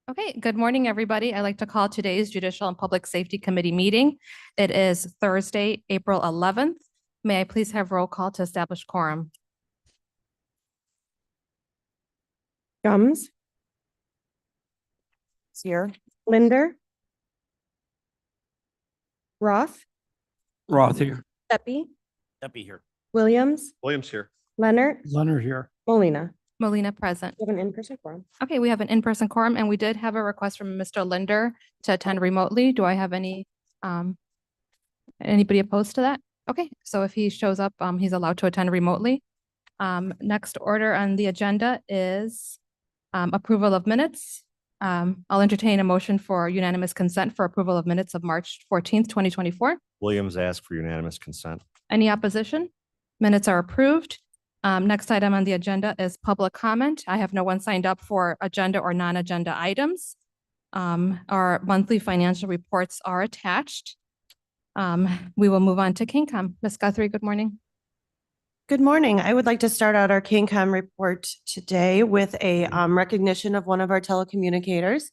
Okay, good morning, everybody. I'd like to call today's Judicial and Public Safety Committee meeting. It is Thursday, April 11th. May I please have roll call to establish quorum? Gums. Here. Linder. Roth. Roth here. Steffi. Steffi here. Williams. Williams here. Leonard. Leonard here. Molina. Molina present. We have an in-person quorum. Okay, we have an in-person quorum, and we did have a request from Mr. Linder to attend remotely. Do I have anybody opposed to that? Okay, so if he shows up, he's allowed to attend remotely. Next order on the agenda is approval of minutes. I'll entertain a motion for unanimous consent for approval of minutes of March 14th, 2024. Williams asked for unanimous consent. Any opposition? Minutes are approved. Next item on the agenda is public comment. I have no one signed up for agenda or non-agenda items. Our monthly financial reports are attached. We will move on to KingCom. Ms. Guthrie, good morning. Good morning. I would like to start out our KingCom report today with a recognition of one of our telecommunicators.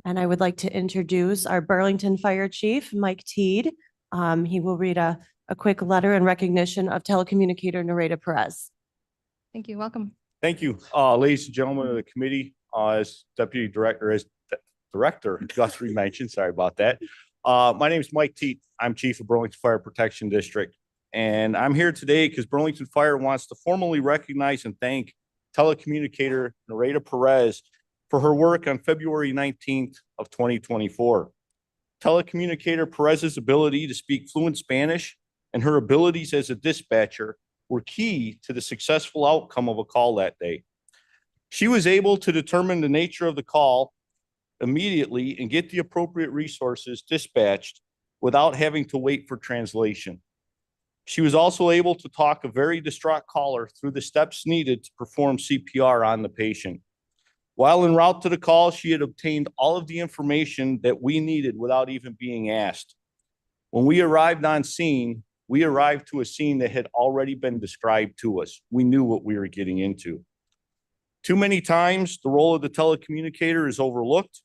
And I would like to introduce our Burlington Fire Chief, Mike Teed. He will read a quick letter in recognition of telecommunicator Nareda Perez. Thank you. Welcome. Thank you, ladies and gentlemen of the committee. As Director Guthrie mentioned, sorry about that. My name is Mike Teed. I'm Chief of Burlington Fire Protection District. And I'm here today because Burlington Fire wants to formally recognize and thank telecommunicator Nareda Perez for her work on February 19th of 2024. Telecommunicator Perez's ability to speak fluent Spanish and her abilities as a dispatcher were key to the successful outcome of a call that day. She was able to determine the nature of the call immediately and get the appropriate resources dispatched without having to wait for translation. She was also able to talk a very distraught caller through the steps needed to perform CPR on the patient. While en route to the call, she had obtained all of the information that we needed without even being asked. When we arrived on scene, we arrived to a scene that had already been described to us. We knew what we were getting into. Too many times, the role of the telecommunicator is overlooked.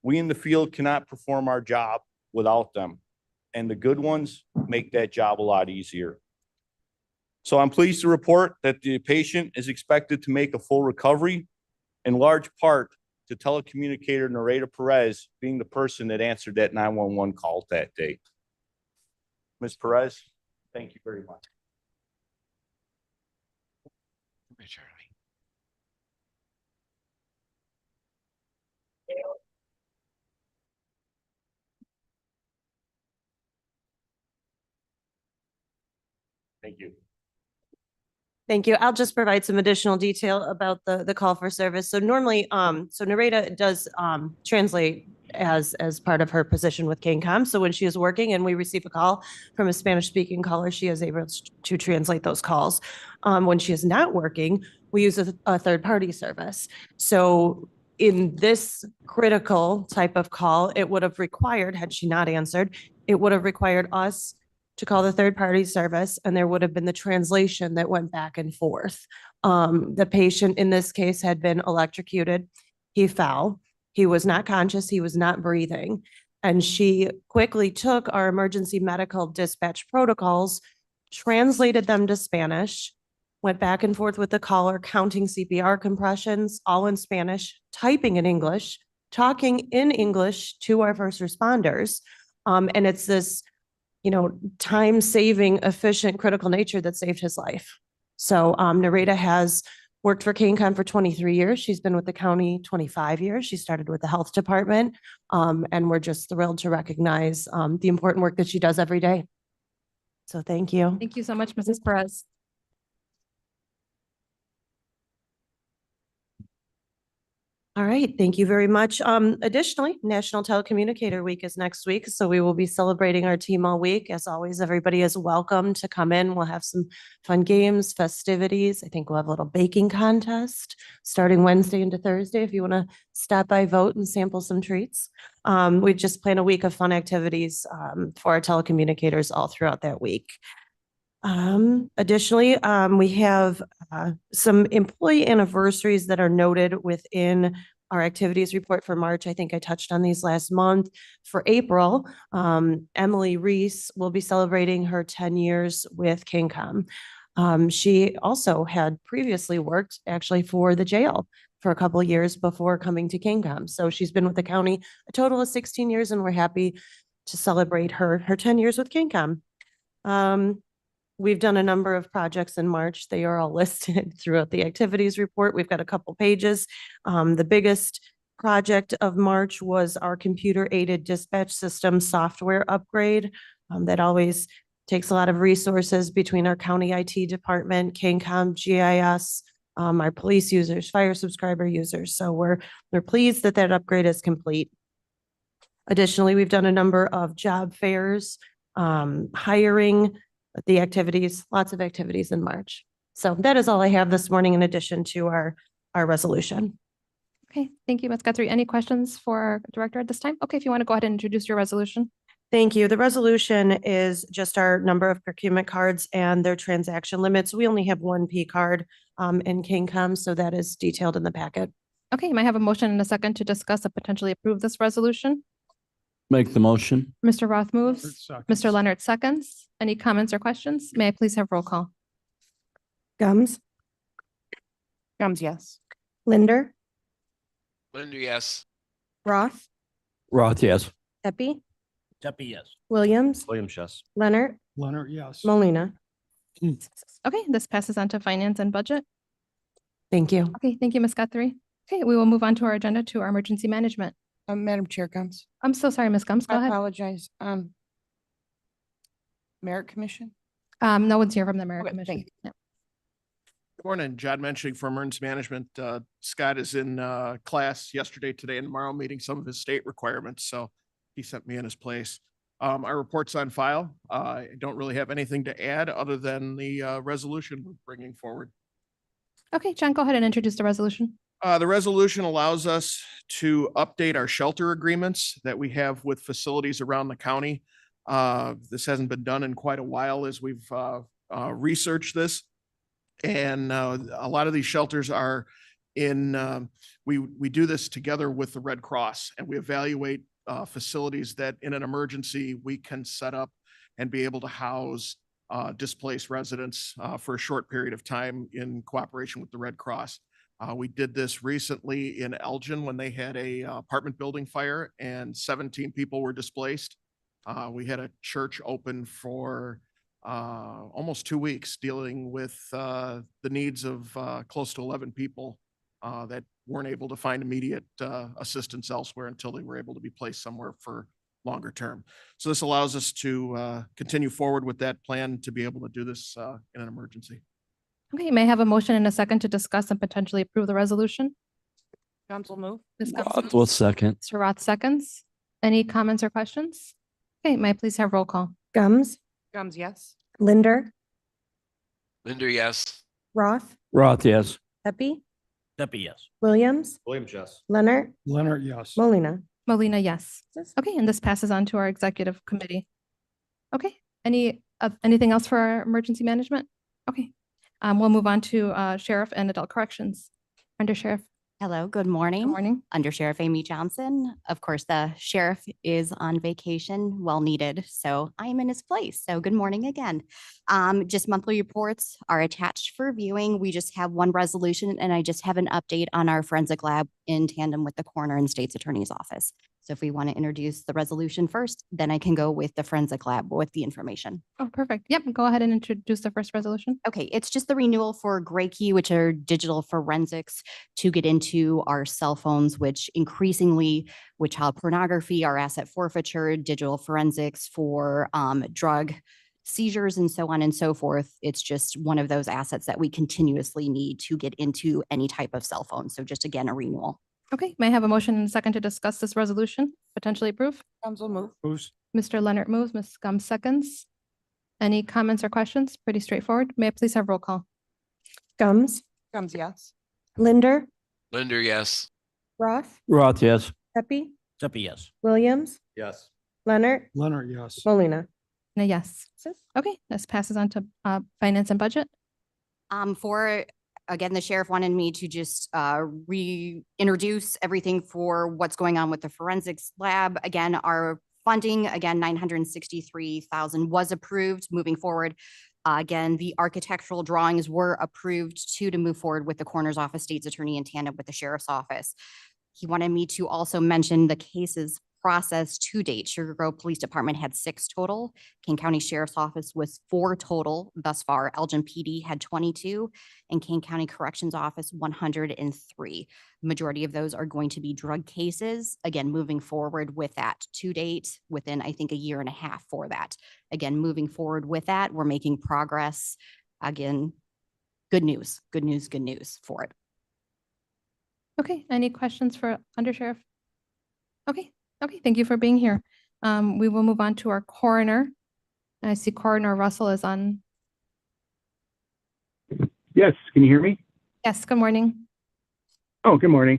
We in the field cannot perform our job without them. And the good ones make that job a lot easier. So I'm pleased to report that the patient is expected to make a full recovery, in large part to telecommunicator Nareda Perez being the person that answered that 911 call that day. Ms. Perez, thank you very much. Thank you. Thank you. I'll just provide some additional detail about the call for service. So normally, so Nareda does translate as part of her position with KingCom. So when she is working and we receive a call from a Spanish speaking caller, she is able to translate those calls. When she is not working, we use a third party service. So in this critical type of call, it would have required, had she not answered, it would have required us to call the third party service, and there would have been the translation that went back and forth. The patient in this case had been electrocuted. He fell. He was not conscious. He was not breathing. And she quickly took our emergency medical dispatch protocols, translated them to Spanish, went back and forth with the caller, counting CPR compressions, all in Spanish, typing in English, talking in English to our first responders. And it's this time-saving, efficient, critical nature that saved his life. So Nareda has worked for KingCom for 23 years. She's been with the county 25 years. She started with the health department. And we're just thrilled to recognize the important work that she does every day. So thank you. Thank you so much, Mrs. Perez. All right, thank you very much. Additionally, National Telecommunicator Week is next week, so we will be celebrating our team all week. As always, everybody is welcome to come in. We'll have some fun games, festivities. I think we'll have a little baking contest starting Wednesday into Thursday if you want to stop by, vote, and sample some treats. We just plan a week of fun activities for our telecommunicators all throughout that week. Additionally, we have some employee anniversaries that are noted within our activities report for March. I think I touched on these last month. For April, Emily Reese will be celebrating her 10 years with KingCom. She also had previously worked actually for the jail for a couple of years before coming to KingCom. So she's been with the county a total of 16 years, and we're happy to celebrate her 10 years with KingCom. We've done a number of projects in March. They are all listed throughout the activities report. We've got a couple pages. The biggest project of March was our computer-aided dispatch system software upgrade. That always takes a lot of resources between our county IT department, KingCom, GIS, our police users, fire subscriber users. So we're pleased that that upgrade is complete. Additionally, we've done a number of job fairs, hiring, the activities, lots of activities in March. So that is all I have this morning in addition to our resolution. Okay, thank you, Ms. Guthrie. Any questions for our director at this time? Okay, if you want to go ahead and introduce your resolution. Thank you. The resolution is just our number of procurement cards and their transaction limits. We only have one P card in KingCom, so that is detailed in the packet. Okay, may I have a motion and a second to discuss and potentially approve this resolution? Make the motion. Mr. Roth moves. Mr. Leonard seconds. Any comments or questions? May I please have roll call? Gums, Gums, yes. Linder, Linder, yes. Roth, Roth, yes. Pepe, Duffy, yes. Williams, Williams, yes. Leonard, Leonard, yes. Molina. Okay, this passes on to finance and budget. Thank you. Okay, thank you, Ms. Guthrie. Okay, we will move on to our agenda to our emergency management. Madam Chair, Gums. I'm so sorry, Ms. Gums, go I ahead. apologize. Merit Commission? No one's here from the Merit Okay, Commission. thank Yeah. Good morning, John Mensching for Emergency Management. Scott is in class yesterday, today, and tomorrow, meeting some of his state requirements, so he sent me in his place. Our report's on file. I don't really have anything to add other than the resolution we're bringing forward. Okay, John, go ahead and introduce the resolution. The resolution allows us to update our shelter agreements that we have with facilities around the county. This hasn't been done in quite a while as we've researched this. And a lot of these shelters are in, we do this together with the Red Cross, and we evaluate facilities that in an emergency we can set up and be able to house displaced residents for a short period of time in cooperation with the Red Cross. We did this recently in Elgin when they had a apartment building fire and 17 people were displaced. We had a church open for almost 2 weeks dealing with the needs of close to 11 people that weren't able to find immediate assistance elsewhere until they were able to be placed somewhere for longer term. So this allows us to continue forward with that plan to be able to do this in an emergency. Okay, may I have a motion and a second to discuss and potentially approve the resolution? Gums will move. Ms. Gums Roth will second. Mr. Roth seconds. Any comments or questions? Okay, may I please have roll call? Gums, Gums, yes. Linder, Linder, yes. Roth, Roth, yes. Pepe, Duffy, yes. Williams, Williams, yes. Leonard, Leonard, yes. Molina. Molina, yes. Okay, and this passes on to our executive committee. Okay, anything else for our emergency management? Okay, we'll move on to Sheriff and Adult Corrections. Under Sheriff, Hello, good good morning. morning. Under Sheriff Amy Johnson. Of course, the sheriff is on vacation, well needed, so I am in his place. So good morning again. Just monthly reports are attached for viewing. We just have one resolution and I just have an update on our forensic lab in tandem with the coroner and state's attorney's office. So if we want to introduce the resolution first, then I can go with the forensic lab with the information. Oh, perfect. Yep, go ahead and introduce the first resolution. Okay, it's just the renewal for Gray Key, which are digital forensics to get into our cell phones, which increasingly with child pornography, our asset forfeiture, digital forensics for drug seizures and so on and so forth. It's just one of those assets that we continuously need to get into any type of cell phone. So just again, a renewal. Okay, may I have a motion and a second to discuss this resolution, potentially approve? Gums will move. Moves. Mr. Leonard moves, Ms. Gums seconds. Any comments or questions? Pretty straightforward. May I please have roll call? Gums, Gums, yes. Linder, Linder, yes. Roth, Roth, yes. Pepe, Duffy, yes. Williams, Yes. Leonard, Leonard, yes. Molina. Yes. Okay, this passes on to finance and budget. For again, the sheriff wanted me to just reintroduce everything for what's going on with the forensics lab. Again, our funding, again, 963,000 was approved moving forward. Again, the architectural drawings were approved to move forward with the coroner's office, state's attorney in tandem with the sheriff's office. He wanted me to also mention the cases processed to date. Sugar Grove Police Department had 6 total. King County Sheriff's Office was 4 total thus far. Elgin PD had 22 and King County Corrections Office 103. Majority of those are going to be drug cases. Again, moving forward with that to date within, I think, a year and a half for that. Again, moving forward with that, we're making progress. Again, good news for it. Okay, any questions for Under Sheriff? Okay, thank you for being here. We will move on to our coroner. I see Coroner Russell is on. Yes, can you hear me? Yes, good morning. Oh, good morning.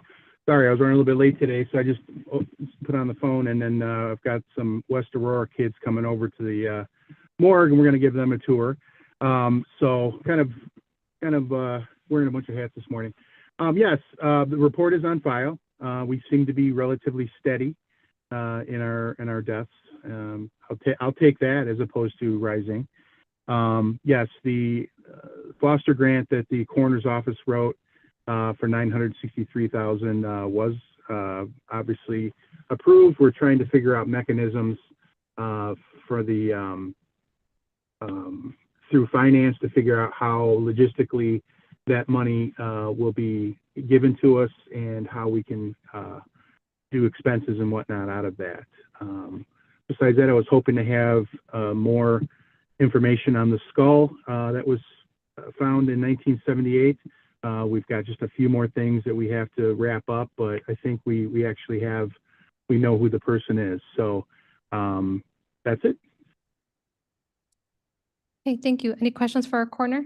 Sorry, I was running a little bit late today, so I just put on the phone, and then I've got some West Aurora kids coming over to the morgue, and we're going to give them a tour. So kind of wearing a bunch of hats this morning. Yes, the report is on file. We seem to be relatively steady in our deaths. I'll take that as opposed to rising. Yes, the foster grant that the coroner's office wrote for 963,000 was obviously approved. We're trying to figure out mechanisms for the through finance to figure out how logistically that money will be given to us and how we can do expenses and whatnot out of that. Besides that, I was hoping to have more information on the skull that was found in 1978. We've got just a few more things that we have to wrap up, but I think we actually we know who the person is. So that's it. Okay, thank you. Any questions for our coroner?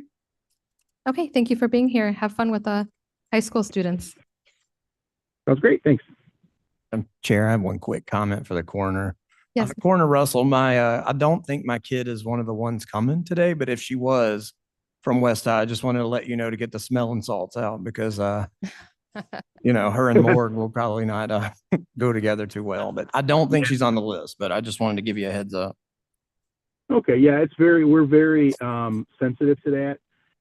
Okay, thank you for being here. Have fun with the high school students. Sounds great. Thanks. Chair, I have one quick comment for the coroner. Yes. Coroner Russell, I don't think my kid is one of the ones coming today, but if she was from West High, I just wanted to let you know to get the smelling salts out because, her and morgue will probably not go together too well. But I don't think she's on the list, but I just wanted to give you a heads up. Okay, yeah, we're very sensitive to that,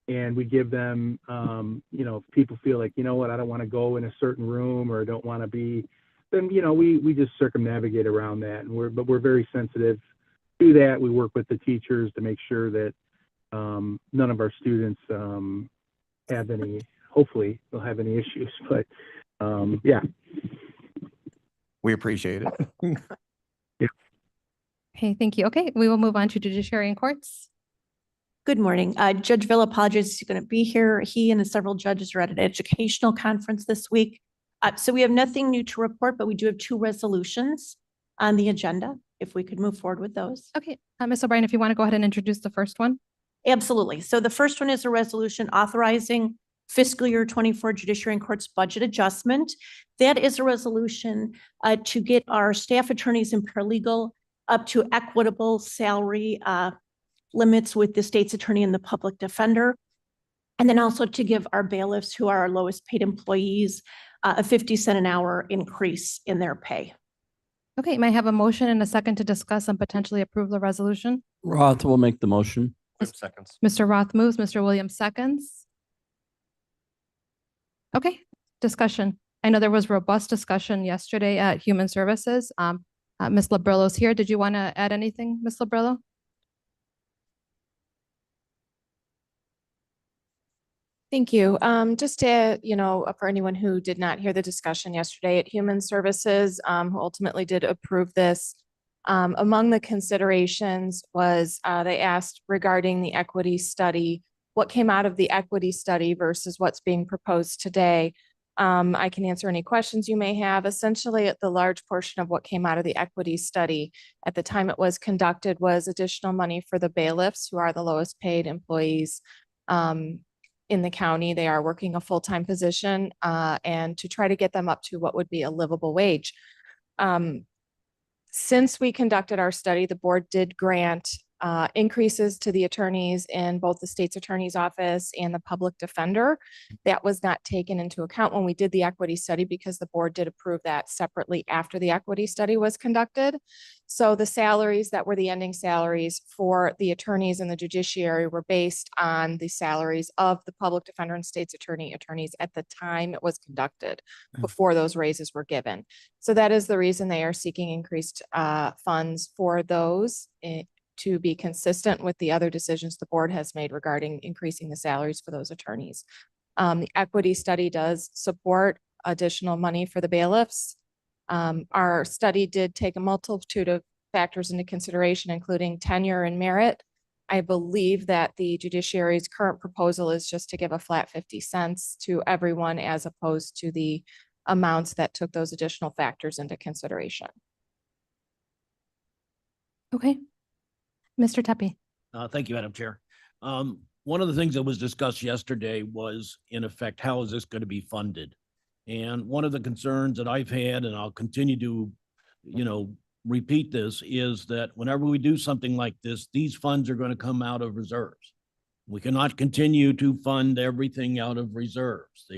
and we give them, if people feel like, I don't want to go in a certain room or don't want to be, then we just circumnavigate around that, and we're very sensitive to that. We work with the teachers to make sure that none of our students have any. Hopefully, they'll have any issues, but yeah, we appreciate it. Okay, thank you. Okay, we will move on to Judiciary and Courts. Good morning. Judge Villapalage is going to be here. He and several judges are at an educational conference this week. So we have nothing new to report, but we do have 2 resolutions on the agenda. If we could move forward with those. Okay, Ms. O'Brien, if you want to go ahead and introduce the first one. Absolutely. So the first one is a resolution authorizing fiscal year 24 Judiciary and Courts budget adjustment. That is a resolution to get our staff attorneys and paralegal up to equitable salary limits with the state's attorney and the public defender. And then also to give our bailiffs, who are our lowest paid employees, a 50-cent an hour increase in their pay. Okay, may I have a motion and a second to discuss and potentially approve the resolution? Roth will make the motion. Seconds. Mr. Roth moves, Mr. Williams seconds. Okay, discussion. I know there was robust discussion yesterday at Human Services. Ms. Labrillo's here. Did you want to add anything, Ms. Labrillo? Thank you. Just to, for anyone who did not hear the discussion yesterday at Human Services, who ultimately did approve this, among the considerations was they asked regarding the equity study, what came out of the equity study versus what's being proposed today. I can answer any questions you may have. Essentially, the large portion of what came out of the equity study at the time it was conducted was additional money for the bailiffs, who are the lowest paid employees in the county. They are working a full-time position and to try to get them up to what would be a livable wage. Since we conducted our study, the board did grant increases to the attorneys in both the state's attorney's office and the public defender. That was not taken into account when we did the equity study because the board did approve that separately after the equity study was conducted. So the salaries that were the ending salaries for the attorneys in the judiciary were based on the salaries of the public defender and state's attorneys at the time it was conducted, before those raises were given. So that is the reason they are seeking increased funds for those to be consistent with the other decisions the board has made regarding increasing the salaries for those attorneys. The equity study does support additional money for the bailiffs. Our study did take a multitude of factors into consideration, including tenure and merit. I believe that the judiciary's current proposal is just to give a flat 50 cents to everyone as opposed to the amounts that took those additional factors into consideration. Okay. Mr. Tepe. Thank you, Madam Chair. One of the things that was discussed yesterday was, in effect, how is this going to be funded? And one of the concerns that I've had, and I'll continue to, repeat this, is that whenever we do something like this, these funds are going to come out of reserves. We cannot continue to fund everything out of reserves.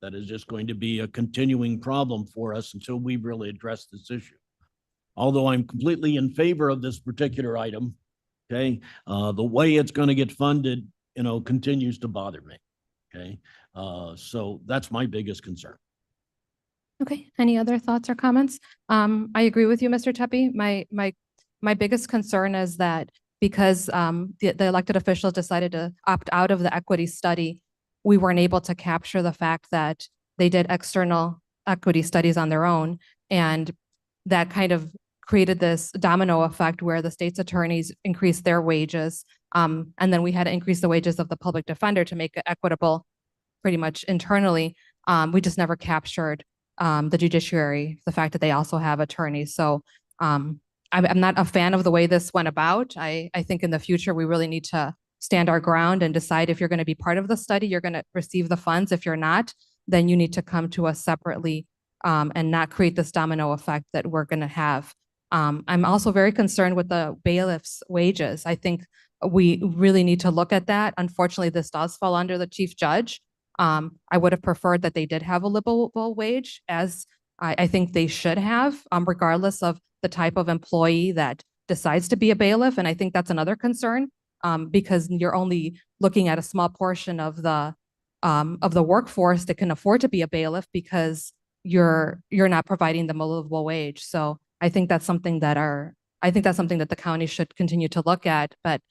That is just going to be a continuing problem for us until we really address this issue. Although I'm completely in favor of this particular item, okay, the way it's going to get funded, continues to bother me. Okay, so that's my biggest concern. Okay, any other thoughts or comments? I agree with you, Mr. Tepe. My biggest concern is that because the elected officials decided to opt out of the equity study, we weren't able to capture the fact that they did external equity studies on their own, and that kind of created this domino effect where the state's attorneys increased their wages, and then we had to increase the wages of the public defender to make it equitable pretty much internally. We just never captured the judiciary, the fact that they also have attorneys. So I'm not a fan of the way this went about. I think in the future, we really need to stand our ground and decide if you're going to be part of the study, you're going to receive the funds. If you're not, then you need to come to us separately and not create this domino effect that we're going to have. I'm also very concerned with the bailiffs' wages. I think we really need to look at that. Unfortunately, this does fall under the chief judge. I would have preferred that they did have a livable wage, as I think they should have, regardless of the type of employee that decides to be a bailiff. And I think that's another concern because you're only looking at a small portion of the workforce that can afford to be a bailiff because you're not providing them a livable wage. So I think that's something that the county should continue to look at. But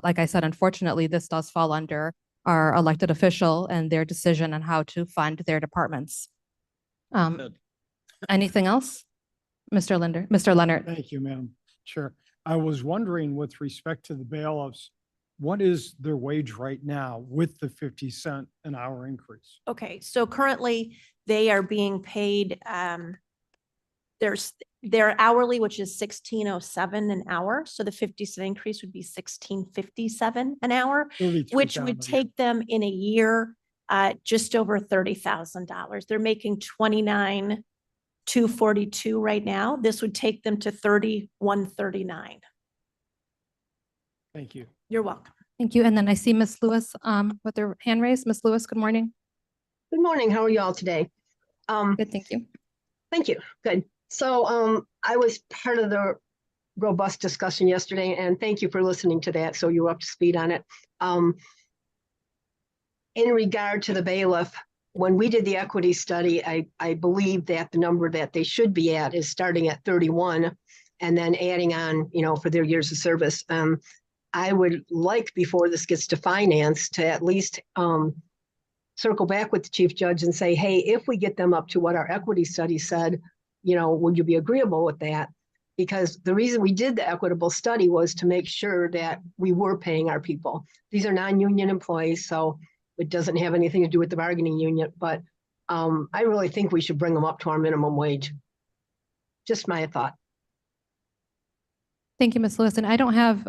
like I said, unfortunately, this does fall under our elected official and their decision on how to fund their departments. Anything else? Mr. Leonard. Thank you, Madam Chair. I was wondering with respect to the bailiffs, what is their wage right now with the 50 cent an hour increase? Okay, so currently they are being paid, their hourly, which is 16.07 an hour. So the 50 cent increase would be 16.57 an hour, which would take them in a year just over $30,000. They're making 29,242 right now. This would take them to 3139. Thank you. You're welcome. Thank you. And then I see Ms. Lewis with her hand raised. Ms. Lewis, good morning. Good morning. How are you all today? Good, thank you. Thank you. Good. So I was part of the robust discussion yesterday, and thank you for listening to that. So you were up to speed on it. In regard to the bailiff, when we did the equity study, I believe that the number that they should be at is starting at 31 and then adding on, for their years of service. I would like, before this gets to finance, to at least circle back with the chief judge and say, hey, if we get them up to what our equity study said, would you be agreeable with that? Because the reason we did the equitable study was to make sure that we were paying our people. These are non-union employees, so it doesn't have anything to do with the bargaining unit, but I really think we should bring them up to our minimum wage. Just my thought. Thank you, Ms. Lewis. And I don't have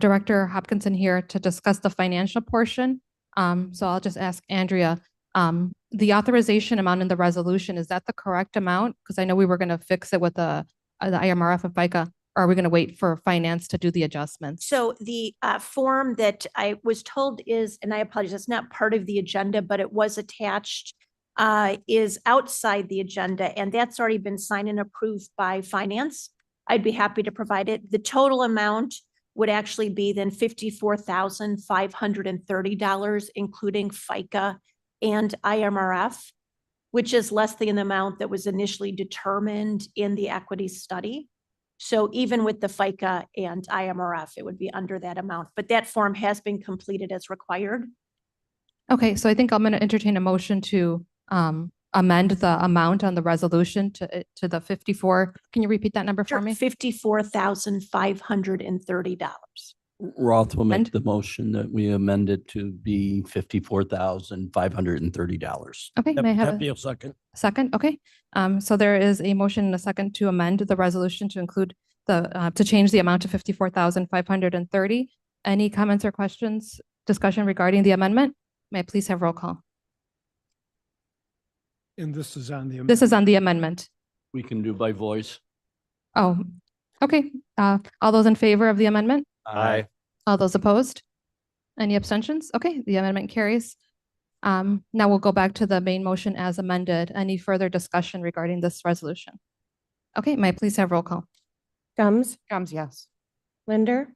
Director Hopkinson here to discuss the financial portion. So I'll just ask Andrea, the authorization amount in the resolution, is that the correct amount? Because I know we were going to fix it with the IMRF and FICA. or are we going to wait for finance to do the adjustments? So the form that I was told is, and I apologize, it's not part of the agenda, but it was attached, is outside the agenda, and that's already been signed and approved by finance. I'd be happy to provide it. The total amount would actually be then $54,530, including FICA and IMRF, which is less than the amount that was initially determined in the equity study. So even with the FICA and IMRF, it would be under that amount, but that form has been completed as required. Okay, so I think I'm going to entertain a motion to amend the amount on the resolution to the 54. Can you repeat that number for me? $54,530. Roth will And- make the motion that we amend it to be $54,530. Okay, may I have a Deputy will second. second? Okay. So there is a motion and a second to amend the resolution to include to change the amount to 54,530. Any comments or questions, discussion regarding the amendment? May I please have roll call? And this is on the. This is on the amendment. We can do by voice. Oh, okay. All those in favor of the amendment? Aye. All those opposed? Any abstentions? Okay, the amendment carries. Now we'll go back to the main motion as amended. Any further discussion regarding this resolution? Okay, may I please have roll call? Gums? Gums, yes. Linder?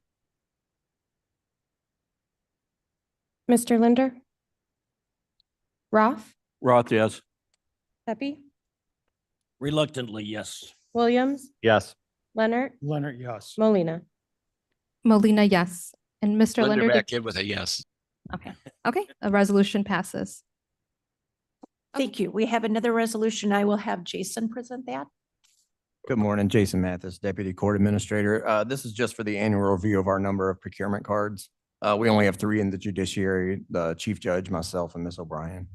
Mr. Linder? Roth? Roth, yes. Pepe? Reluctantly, yes. Williams? Yes. Leonard? Leonard, yes. Molina? Molina, yes. And Mr. Linder Linder? back in with a yes. Okay, the resolution passes. Thank you. We have another resolution. I will have Jason present that. Good morning, Jason Mathis, Deputy Court Administrator. This is just for the annual review of our number of procurement cards. We only have 3 in the judiciary, the Chief Judge, myself, and Ms. O'Brien.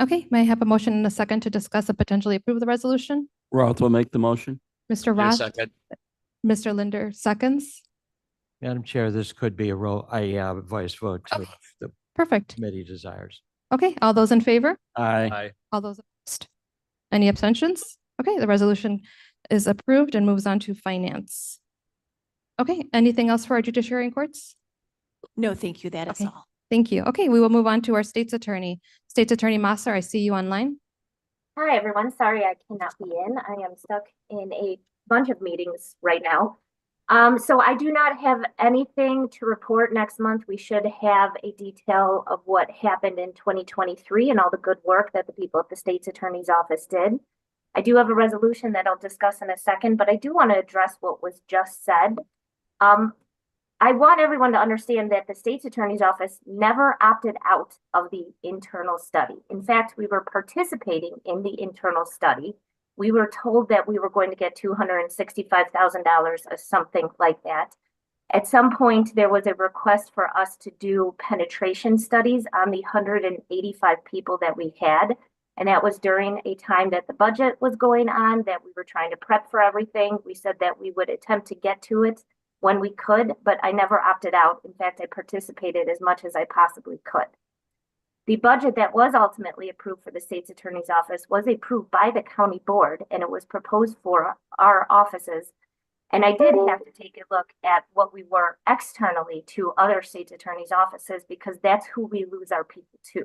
Okay, may I have a motion and a second to discuss and potentially approve the resolution? Roth will make the motion. Mr. Linder Roth, second. Mr. Linder, seconds. Madam Chair, this could be a voice vote Oh. if the Perfect. committee desires. Okay, all those in favor? Aye. All those opposed? Any abstentions? Okay, the resolution is approved and moves on to finance. Okay, anything else for our judiciary and courts? No, thank you. That is Okay. all. Thank you. Okay, we will move on to our state's attorney. State's Attorney Masser, I see you online. Hi, everyone. Sorry I cannot be in. I am stuck in a bunch of meetings right now. So I do not have anything to report next month. We should have a detail of what happened in 2023 and all the good work that the people at the state's attorney's office did. I do have a resolution that I'll discuss in a second, but I do want to address what was just said. I want everyone to understand that the state's attorney's office never opted out of the internal study. In fact, we were participating in the internal study. We were told that we were going to get $265,000 or something like that. At some point, there was a request for us to do penetration studies on the 185 people that we had. And that was during a time that the budget was going on, that we were trying to prep for everything. We said that we would attempt to get to it when we could, but I never opted out. In fact, I participated as much as I possibly could. The budget that was ultimately approved for the state's attorney's office was approved by the county board, and it was proposed for our offices. And I did have to take a look at what we were externally to other state's attorney's offices, because that's who we lose our people to.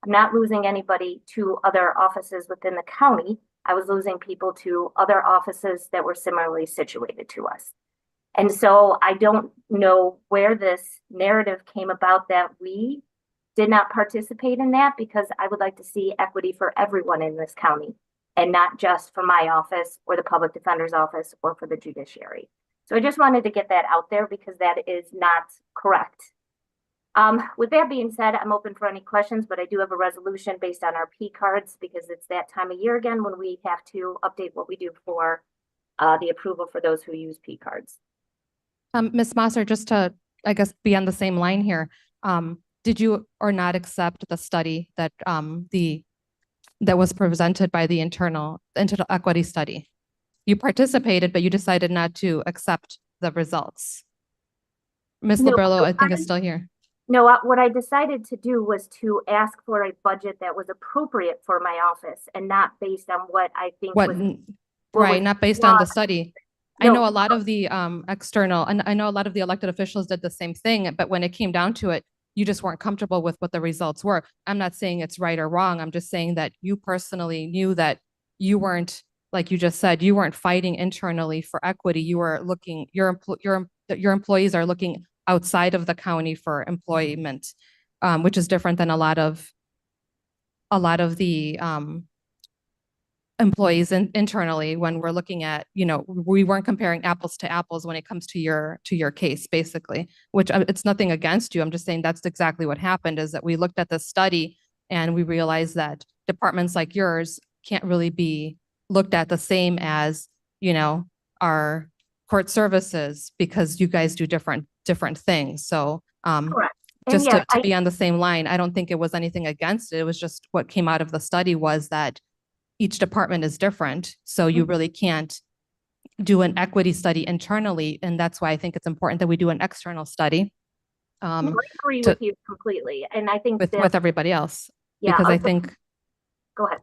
I'm not losing anybody to other offices within the county. I was losing people to other offices that were similarly situated to us. And so I don't know where this narrative came about that we did not participate in that, because I would like to see equity for everyone in this county and not just for my office or the public defender's office or for the judiciary. So I just wanted to get that out there because that is not correct. With that being said, I'm open for any questions, but I do have a resolution based on our P cards because it's that time of year again when we have to update what we do for the approval for those who use P cards. Ms. Masser, just to, I guess, be on the same line here, did you or not accept the study that that was presented by the internal equity study? You participated, but you decided not to accept the results. Ms. No, Liberlo, I think is still here. No, what I decided to do was to ask for a budget that was appropriate for my office and not based on what I think What, was right, not based on the study. I know No. a lot of the external, and I know a lot of the elected officials did the same thing, but when it came down to it, you just weren't comfortable with what the results were. I'm not saying it's right or wrong. I'm just saying that you personally knew that you weren't, like you just said, you weren't fighting internally for equity. You were looking, your employees are looking outside of the county for employment, which is different than a lot of the employees internally when we're looking at, we weren't comparing apples to apples when it comes to your case, basically, which it's nothing against you. I'm just saying that's exactly what happened, is that we looked at the study and we realized that departments like yours can't really be looked at the same as, our court services, because you guys do different things. So, Correct. And just yeah, to be on the same line, I don't think it was anything against it. It was just what came out of the study was that each department is different. So you really can't do an equity study internally. And that's why I think it's important that we do an external study. No, I agree to- with you completely. And I think with everybody else. Yeah, Because I I was- think, go ahead.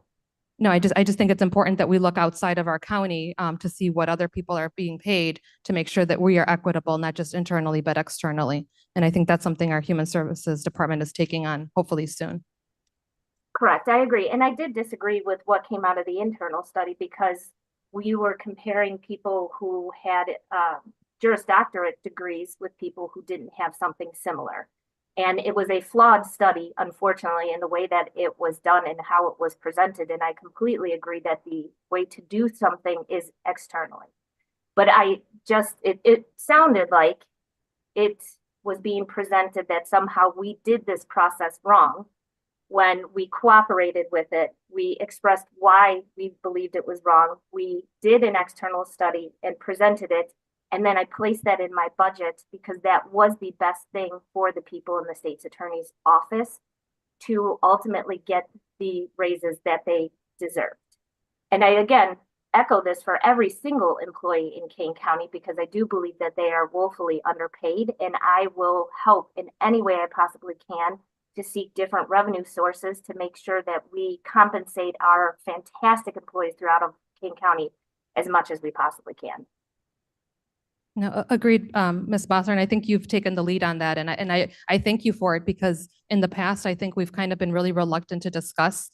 no, I just think it's important that we look outside of our county to see what other people are being paid, to make sure that we are equitable, not just internally, but externally. And I think that's something our Human Services Department is taking on hopefully soon. Correct, I agree. And I did disagree with what came out of the internal study because we were comparing people who had Juris Doctorate degrees with people who didn't have something similar. And it was a flawed study, unfortunately, in the way that it was done and how it was presented. And I completely agree that the way to do something is externally. But it sounded like it was being presented that somehow we did this process wrong. When we cooperated with it, we expressed why we believed it was wrong. We did an external study and presented it. And then I placed that in my budget because that was the best thing for the people in the state's attorney's office to ultimately get the raises that they deserved. And I, again, echo this for every single employee in Kane County because I do believe that they are woefully underpaid. And I will help in any way I possibly can to seek different revenue sources to make sure that we compensate our fantastic employees throughout Kane County as much as we possibly can. No, agreed, Ms. Bosser, and I think you've taken the lead on that, and I thank you for it because in the past I think we've kind of been really reluctant to discuss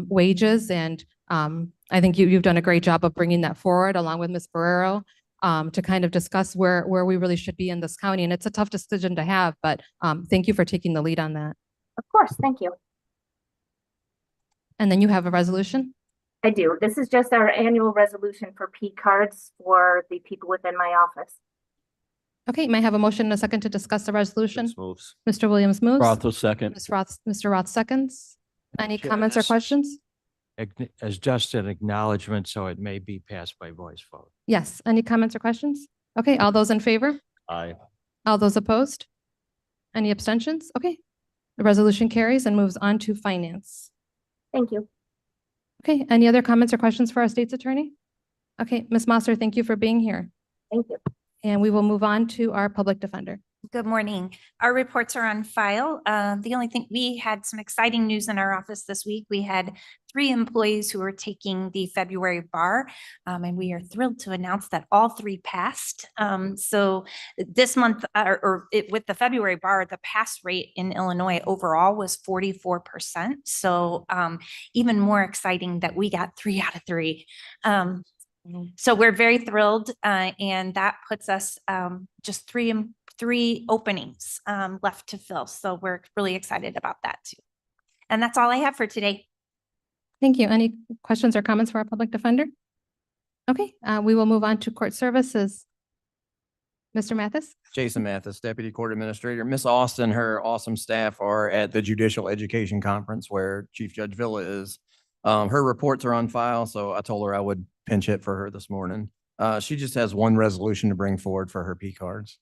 wages, and I think you've done a great job of bringing that forward along with Ms. Barrero to kind of discuss where we really should be in this county, and it's a tough decision to have, but thank you for taking the lead on that. Of course, thank you. And then you have a resolution? I do. This is just our annual resolution for P cards for the people within my office. Okay, may I have a motion and a second to discuss the resolution? Moves. Mr. Williams moves. Roth will second. Mr. Roth seconds. Any Chair, comments or this- questions? As just an acknowledgement, so it may be passed by voice vote. Yes, any comments or questions? Okay, all those in favor? Aye. All those opposed? Any abstentions? Okay, the resolution carries and moves on to finance. Thank you. Okay, any other comments or questions for our state's attorney? Okay, Ms. Mosser, thank you for being here. Thank you. And we will move on to our public defender. Good morning. Our reports are on file. The only thing, we had some exciting news in our office this week. We had 3 employees who were taking the February bar, and we are thrilled to announce that all 3 passed. So this month, with the February bar, the pass rate in Illinois overall was 44%. So even more exciting that we got 3 out of 3. So we're very thrilled, and that puts us just three openings left to fill. So we're really excited about that too. And that's all I have for today. Thank you. Any questions or comments for our public defender? Okay, we will move on to court services. Mr. Mathis? Jason Mathis, Deputy Court Administrator. Miss Austin, her awesome staff are at the Judicial Education Conference where Chief Judge Villa is. Her reports are on file, so I told her I would pinch hit for her this morning. She just has one resolution to bring forward for her P cards.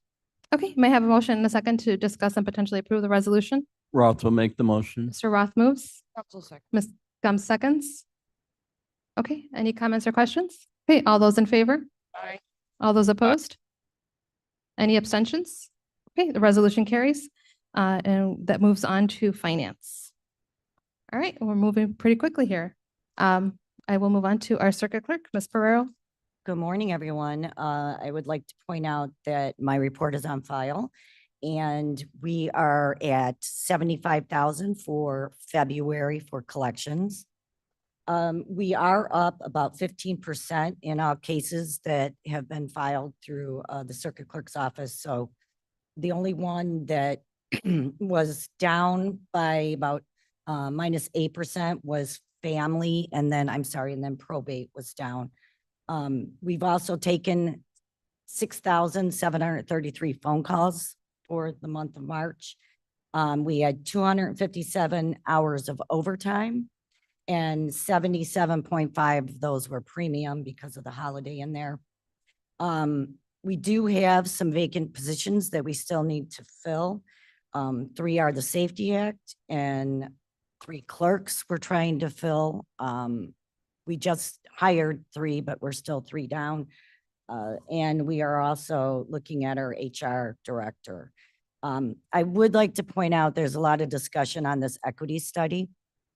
Okay, may I have a motion and a second to discuss and potentially approve the resolution? Roth will make the motion. Mr. Roth moves. Ms. Gum seconds. Okay, any comments or questions? Okay, all those in favor? Aye. All those opposed? Any abstentions? Okay, the resolution carries, and that moves on to finance. All right, we're moving pretty quickly here. I will move on to our circuit clerk, Ms. Ferrero. Good morning, everyone. I would like to point out that my report is on file and we are at 75,000 for February for collections. We are up about 15% in all cases that have been filed through the circuit clerk's office. So the only one that was down by about -8% was family, and then, I'm sorry, and then probate was down. We've also taken 6,733 phone calls for the month of March. We had 257 hours of overtime, and 77.5 of those were premium because of the holiday in there. We do have some vacant positions that we still need to fill. 3 are the Safety Act and 3 clerks we're trying to fill. We just hired 3, but we're still 3 down. And we are also looking at our HR director. I would like to point out, there's a lot of discussion on this equity study,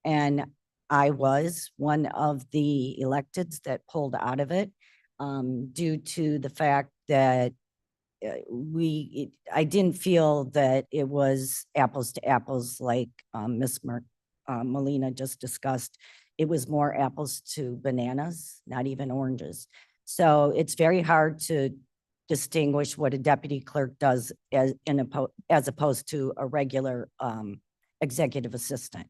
and I was one of the electeds that pulled out of it due to the fact that I didn't feel that it was apples to apples like Ms. Molina just discussed. It was more apples to bananas, not even oranges. So it's very hard to distinguish what a deputy clerk does as opposed to a regular executive assistant.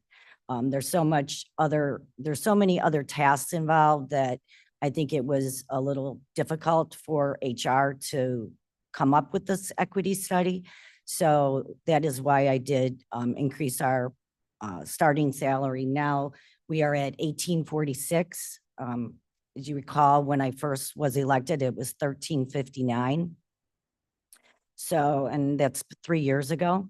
There's so many other tasks involved that I think it was a little difficult for HR to come up with this equity study. So that is why I did increase our starting salary. Now we are at 1846. As you recall, when I first was elected, it was 1359. So, and that's 3 years ago.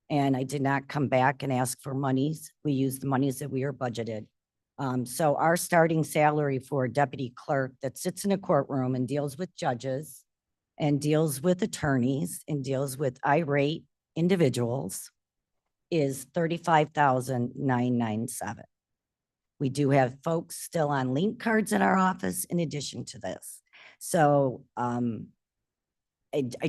And I did not come back and ask for monies. We used the monies that we were budgeted. So our starting salary for a deputy clerk that sits in a courtroom and deals with judges and deals with attorneys and deals with irate individuals is $35,997. We do have folks still on link cards in our office in addition to this. So I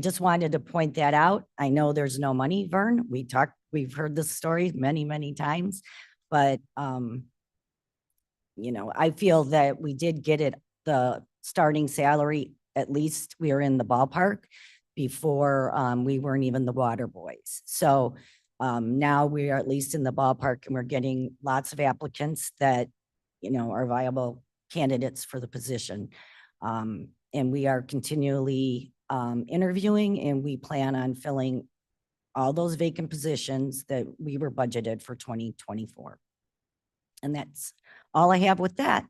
just wanted to point that out. I know there's no money, Vern. We've heard this story many, many times, but you know, I feel that we did get it, the starting salary, at least we are in the ballpark before we weren't even the water boys. So now we are at least in the ballpark and we're getting lots of applicants that, you know, are viable candidates for the position. And we are continually interviewing, and we plan on filling all those vacant positions that we were budgeted for 2024. And that's all I have with that.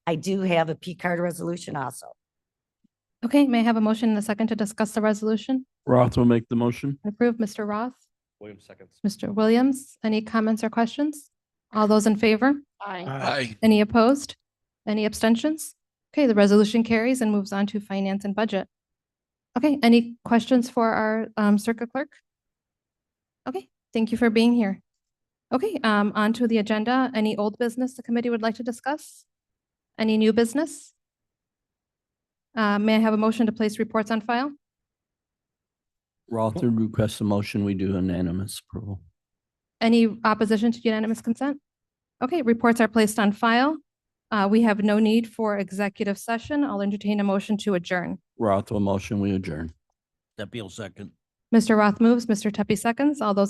I do have a P card resolution also. Okay, may I have a motion and a second to discuss the resolution? Roth will make the motion. Approved, Mr. Roth, Williams seconds. Mr. Williams. Any comments or questions? All those in favor? Aye. Any opposed? Any abstentions? Okay, the resolution carries and moves on to finance and budget. Okay, any questions for our circuit clerk? Okay, thank you for being here. Okay, on to the agenda. Any old business the committee would like to discuss? Any new business? May I have a motion to place reports on file? Roth would request a motion. We do unanimous approval. Any opposition to unanimous consent? Okay, reports are placed on file. We have no need for executive session. I'll entertain a motion to adjourn. Roth will motion. We adjourn. Deputy second. Mr. Roth moves, Mr. Tuppy seconds. All those in